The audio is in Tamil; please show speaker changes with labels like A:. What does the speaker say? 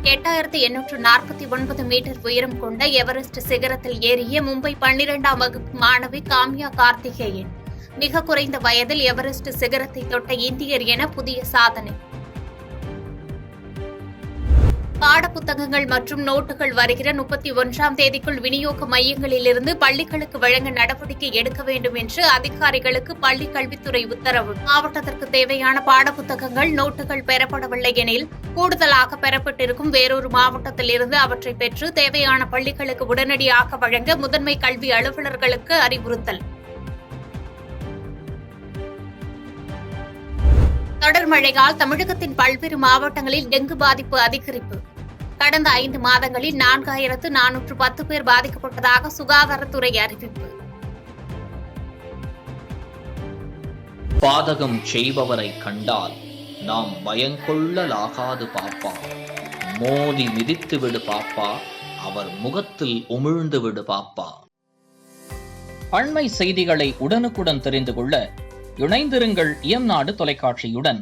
A: 8849 மீட்டர் உயரம் கொண்ட எவரெஸ்ட் சிகரத்தில் ஏறிய மும்பை 12ஆம் வகுப்பு மாணவி காம்யா கார்த்திகேயன் மிக குறைந்த வயதில் எவரெஸ்ட் சிகரத்தை தொட்ட இந்தியர் என புதிய சாதனை. பாடப்புத்தகங்கள் மற்றும் நோட்டுகள் வருகிற 31ஆம் தேதிக்குள் விநியோக மையங்களிலிருந்து பள்ளிகளுக்கு வழங்க நடவடிக்கை எடுக்க வேண்டும் என்று அதிகாரிகளுக்கு பள்ளிக் கல்வித்துறை உத்தரவு. மாவட்டத்திற்கு தேவையான பாடப்புத்தகங்கள் நோட்டுகள் பெறப்படவில்லை எனில் கூடுதலாக பெறப்பட்டிருக்கும் வேறொரு மாவட்டத்திலிருந்து அவற்றை பெற்று தேவையான பள்ளிகளுக்கு உடனடியாக வழங்க முதன்மை கல்வி அலுவலர்களுக்கு அறிவுறுத்தல். தொடர் மழையால் தமிழகத்தின் பல்வேறு மாவட்டங்களில் டெங்கு பாதிப்பு அதிகரிப்பு. கடந்த 5 மாதங்களில் 4410 பேர் பாதிக்கப்பட்டதாக சுகாதாரத்துறை அறிவிப்பு.
B: பாதகம் செய்பவரை கண்டால் நாம் பயங்கொள்ளலாகாது பாப்பா, மோதி மிதித்து விடு பாப்பா, அவர் முகத்தில் உமிழ்ந்து விடு பாப்பா. அண்மை செய்திகளை உடனுக்குடன் தெரிந்து கொள்ள இணைந்திருங்கள் இயம்நாடு தொலைக்காட்சியுடன்.